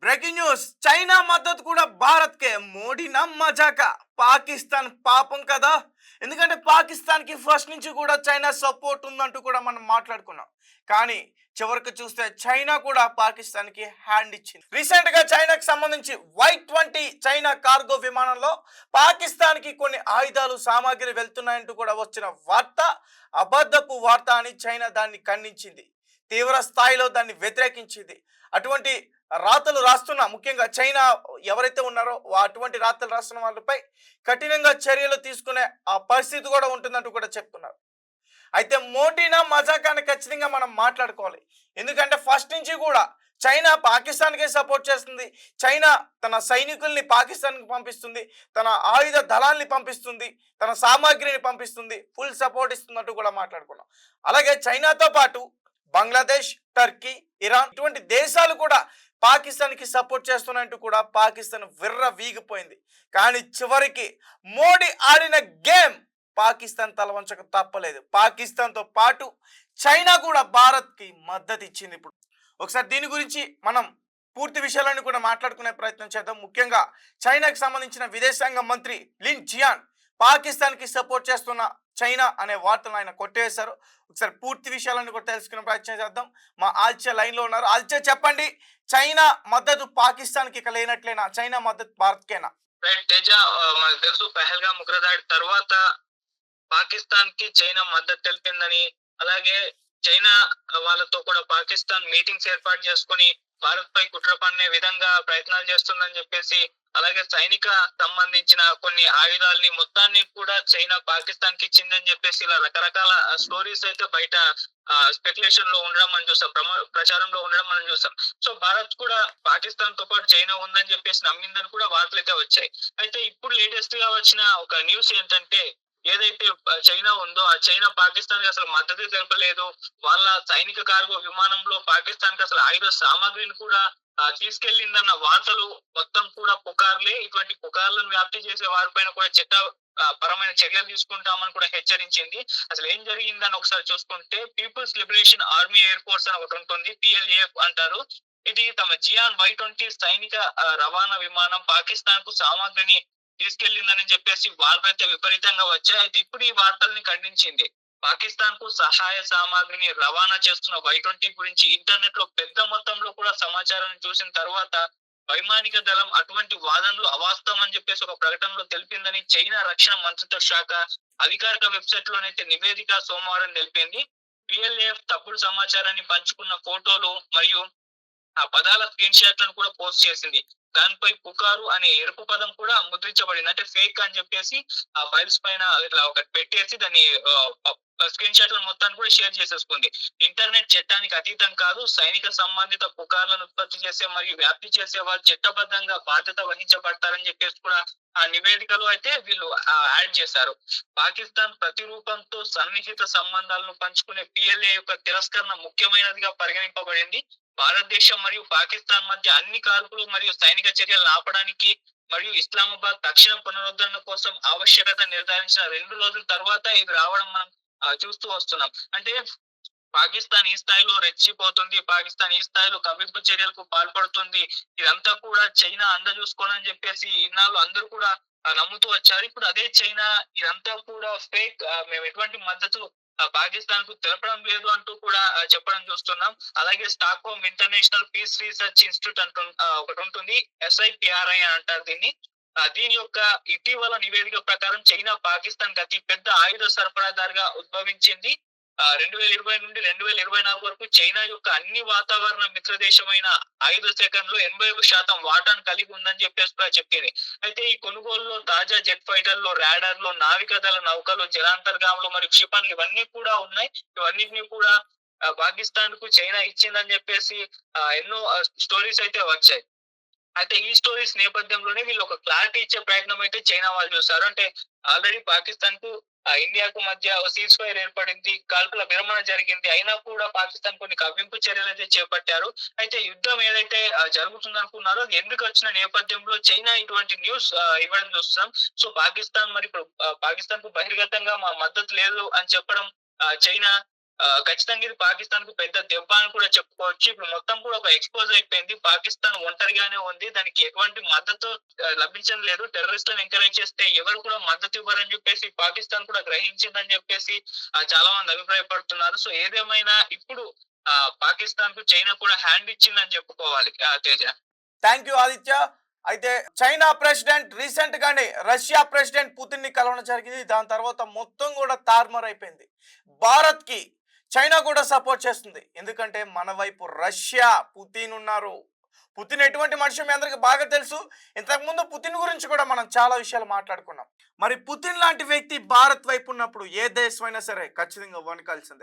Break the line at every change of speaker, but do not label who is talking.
Breaking news, China మద్దతు కూడా భారత్కే. మోడీ మజాక. పాకిస్తాన్ పాపం కదా. ఎందుకంటే పాకిస్తాన్కి ఫస్ట్ నుంచి కూడా చైనా సపోర్ట్ ఉందంటూ కూడా మనం మాట్లాడుకున్నాం. కానీ చివరికి చూస్తే చైనా కూడా పాకిస్తాన్కి హ్యాండ్ ఇచ్చింది. రీసెంట్ గా చైనాకి సంబంధించి Y-20 చైనా కార్గో విమానంలో పాకిస్తాన్కి కొన్ని ఆయుధాలు సామాగ్రి వెళ్తున్నాయంటూ కూడా వచ్చిన వార్త అబద్ధపు వార్త అని చైనా దాన్ని ఖండించింది. తీవ్ర స్థాయిలో దాన్ని వ్యతిరేకించింది. అటువంటి రాతలు రాస్తున్న, ముఖ్యంగా చైనా ఎవరైతే ఉన్నారో అటువంటి రాతలు రాస్తున్న వాళ్ళపై కఠినంగా చర్యలు తీసుకునే ఆ పరిస్థితి కూడా ఉంటుందంటూ కూడా చెప్తున్నారు. అయితే మోడీనా మజాకాని ఖచ్చితంగా మనం మాట్లాడుకోవాలి. ఎందుకంటే ఫస్ట్ నుంచి కూడా చైనా పాకిస్తాన్కే సపోర్ట్ చేస్తుంది. చైనా తన సైనికుల్ని పాకిస్తాన్కి పంపిస్తుంది, తన ఆయుధ దళాల్ని పంపిస్తుంది, తన సామాగ్రిని పంపిస్తుంది, ఫుల్ సపోర్ట్ ఇస్తున్నట్టు కూడా మాట్లాడుకున్నాం. అలాగే చైనాతో పాటు బంగ్లాదేశ్, టర్కీ, ఇరాన్ ఇటువంటి దేశాలు కూడా పాకిస్తాన్కి సపోర్ట్ చేస్తున్నట్టు కూడా పాకిస్తాన్ విర్ర వీగిపోయింది. కానీ చివరికి మోడీ ఆడిన గేమ్ పాకిస్తాన్ తలవంచక తప్పలేదు. పాకిస్తాన్తో పాటు చైనా కూడా భారత్కి మద్దతు ఇచ్చింది. ఇప్పుడు ఒకసారి దీని గురించి మనం పూర్తి విషయాలను కూడా మాట్లాడుకునే ప్రయత్నం చేద్దాం. ముఖ్యంగా చైనాకి సంబంధించిన విదేశాంగ మంత్రి లిన్ జియాన్ పాకిస్తాన్కి సపోర్ట్ చేస్తున్న చైనా అనే వార్తను ఆయన కొట్టేశారు. ఒకసారి పూర్తి విషయాలను కూడా తెలుసుకునే ప్రయత్నం చేద్దాం. మా ఆల్చే లైన్లో ఉన్నారు. ఆల్చే, చెప్పండి, చైనా మద్దతు పాకిస్తాన్కి ఇక లేనట్లేనా? చైనా మద్దతు భారత్కేనా?
తేజ, మనకు తెలుసు పహల్గామ్ ఉగ్రదాడి తర్వాత పాకిస్తాన్ కి చైనా మద్దతు తెలిపిందని, అలాగే చైనా వాళ్ళతో కూడా పాకిస్తాన్ మీటింగ్స్ ఏర్పాటు చేసుకుని భారత్ పై కుట్ర పన్నే విధంగా ప్రయత్నాలు చేస్తుందని చెప్పేసి, అలాగే సైనిక సంబంధించిన కొన్ని ఆయుధాలని మొత్తాన్ని కూడా చైనా పాకిస్తాన్ కి ఇచ్చిందని చెప్పేసి ఇలా రకరకాల స్టోరీస్ అయితే బయట స్పెక్యులేషన్ లో ఉండడం మనం చూసాం, ప్రచారంలో ఉండడం మనం చూసాం. సో భారత్ కూడా పాకిస్తాన్ తో పాటు చైనా ఉందని చెప్పేసి నమ్మిందని కూడా వార్తలు అయితే వచ్చాయి. అయితే ఇప్పుడు లేటెస్ట్ గా వచ్చిన ఒక న్యూస్ ఏంటంటే, ఏదైతే చైనా ఉందో ఆ చైనా పాకిస్తాన్ కి అసలు మద్దతు తెలపలేదు. వాళ్ళ సైనిక కార్గో విమానంలో పాకిస్తాన్ కి అసలు ఆయుధ సామాగ్రిని కూడా తీసుకెళ్లిందన్న వార్తలు మొత్తం కూడా పుకార్లే. ఇటువంటి పుకార్లను వ్యాప్తి చేసే వారిపైన కూడా పరమైన చర్యలు తీసుకుంటామని కూడా హెచ్చరించింది. అసలు ఏం జరిగిందని ఒకసారి చూసుకుంటే, People's Liberation Army Air Force అని ఒకటి ఉంటుంది, PLAF అంటారు. ఇది తమ జియాన్ Y-20 సైనిక రవాణా విమానం పాకిస్తాన్ కు సామాగ్రిని తీసుకెళ్లిందని చెప్పేసి వార్తలైతే విపరీతంగా వచ్చాయి. అయితే ఇప్పుడు ఈ వార్తల్ని ఖండించింది. పాకిస్తాన్ కు సహాయ సామాగ్రిని రవాణా చేస్తున్న Y-20 గురించి ఇంటర్నెట్ లో పెద్ద మొత్తంలో కూడా సమాచారాన్ని చూసిన తర్వాత వైమానిక దళం అటువంటి వాదనలు అవాస్తవం అని చెప్పేసి ఒక ప్రకటనలో తెలిపిందని చైనా రక్షణ మంత్రిత్వ శాఖ అధికారిక వెబ్సైట్ లోనైతే నివేదిక సోమవారం తెలిపింది. PLAF తప్పుడు సమాచారాన్ని పంచుకున్న ఫోటోలు మరియు ఆ పదాల స్క్రీన్ షాట్లను కూడా పోస్ట్ చేసింది. దానిపై పుకారు అనే ఎరుపు పదం కూడా ముద్రించబడింది. అంటే ఫేక్ అని చెప్పేసి ఆ ఫైల్స్ పైన ఇట్లా ఒకటి పెట్టేసి దాన్ని స్క్రీన్ షాట్ల మొత్తాన్ని కూడా షేర్ చేసేసుకుంది. ఇంటర్నెట్ చట్టానికి అతీతం కాదు, సైనిక సంబంధిత పుకార్లను ఉత్పత్తి చేసే మరియు వ్యాప్తి చేసే వారు చట్టబద్ధంగా బాధ్యత వహించబడతారని చెప్పేసి కూడా ఆ నివేదికలో అయితే వీళ్ళు యాడ్ చేశారు. పాకిస్తాన్ ప్రతిరూపంతో సన్నిహిత సంబంధాలను పంచుకునే PLA యొక్క తిరస్కరణ ముఖ్యమైనదిగా పరిగణింపబడింది. భారతదేశం మరియు పాకిస్తాన్ మధ్య అన్ని కాల్పులు మరియు సైనిక చర్యలను ఆపడానికి మరియు ఇస్లామాబాద్ తక్షణ పునరుద్ధరణ కోసం ఆవశ్యకత నిర్ధారించిన 2 రోజుల తర్వాత ఇది రావడం మనం చూస్తూ వస్తున్నాం. అంటే పాకిస్తాన్ ఈ స్థాయిలో రెచ్చిపోతుంది, పాకిస్తాన్ ఈ స్థాయిలో కవ్వింపు చర్యలకు పాల్పడుతుంది, ఇదంతా కూడా చైనా అండ చూసుకోనని చెప్పేసి ఇన్నాళ్ళు అందరూ కూడా నమ్ముతూ వచ్చారు. ఇప్పుడు అదే చైనా ఇదంతా కూడా ఫేక్, మేము ఎటువంటి మద్దతు పాకిస్తాన్ కు తెలపడం లేదు అంటూ కూడా చెప్పడం చూస్తున్నాం. అలాగే Stockholm International Peace Research Institute ఒకటి ఉంటుంది, SIPRI అని అంటారు దీన్ని. దీని యొక్క ఇటీవల నివేదిక ప్రకారం చైనా పాకిస్తాన్ కి అతి పెద్ద ఆయుధ సరఫరాదారుగా ఉద్భవించింది. 2020 నుండి 2024 వరకు చైనా యొక్క అన్ని వాతావరణ మిత్ర దేశమైన ఆయుధ సేకరణలో 81% వాటాను కలిగి ఉందని చెప్పేసి కూడా చెప్పింది. అయితే ఈ కొనుగోలులో తాజా జెట్ ఫైటర్లు, రాడార్లు, నావికాదళ నౌకలు, జలాంతర్గాములు మరియు క్షిపణులు ఇవన్నీ కూడా ఉన్నాయి. ఇవన్నిటిని కూడా పాకిస్తాన్ కు చైనా ఇచ్చిందని చెప్పేసి ఎన్నో స్టోరీస్ అయితే వచ్చాయి. అయితే ఈ స్టోరీస్ నేపథ్యంలోనే వీళ్ళు ఒక క్లారిటీ ఇచ్చే ప్రయత్నం అయితే చైనా వాళ్ళు చూస్తారు. అంటే ఆల్రెడీ పాకిస్తాన్ కు ఇండియాకు మధ్య సీజ్ ఫైర్ ఏర్పడింది, కాల్పుల విరమణ జరిగింది, అయినా కూడా పాకిస్తాన్ కొన్ని కవ్వింపు చర్యలు అయితే చేపట్టారు. అయితే యుద్ధం ఏదైతే జరుగుతుంది అనుకున్నారో అది ఎందుకు వచ్చిన నేపథ్యంలో చైనా ఇటువంటి న్యూస్ ఇవ్వడం చూస్తున్నాం. సో పాకిస్తాన్ మరి ఇప్పుడు పాకిస్తాన్ కు బహిర్గతంగా మా మద్దతు లేదు అని చెప్పడం చైనా ఖచ్చితంగా ఇది పాకిస్తాన్ కు పెద్ద దెబ్బ అని కూడా చెప్పుకోవచ్చు. ఇప్పుడు మొత్తం కూడా ఒక ఎక్స్‌పోజ్ అయిపోయింది. పాకిస్తాన్ ఒంటరిగానే ఉంది. దానికి ఎటువంటి మద్దతు లభించడం లేదు. టెర్రరిస్టులను ఎంకరేజ్ చేస్తే ఎవరు కూడా మద్దతు ఇవ్వరని చెప్పేసి పాకిస్తాన్ కూడా గ్రహించిందని చెప్పేసి చాలా మంది అభిప్రాయపడుతున్నారు. సో ఏదేమైనా ఇప్పుడు పాకిస్తాన్ కు చైనా కూడా హ్యాండ్ ఇచ్చిందని చెప్పుకోవాలి తేజ.
Thank you Aditya. అయితే చైనా ప్రెసిడెంట్ రీసెంట్ గానే రష్యా ప్రెసిడెంట్ పుతిన్ ని కలవడం జరిగింది. దాని తర్వాత మొత్తం కూడా తారుమారు అయిపోయింది. భారత్ కి చైనా కూడా సపోర్ట్ చేస్తుంది. ఎందుకంటే మన వైపు రష్యా పుతిన్ ఉన్నారు. పుతిన్ ఎటువంటి మనిషి మీ అందరికి బాగా తెలుసు. ఇంతకుముందు పుతిన్ గురించి కూడా మనం చాలా విషయాలు మాట్లాడుకున్నాం. మరి పుతిన్ లాంటి వ్యక్తి భారత్ వైపు ఉన్నప్పుడు ఏ దేశమైనా సరే ఖచ్చితంగా వణకాల్సిందే.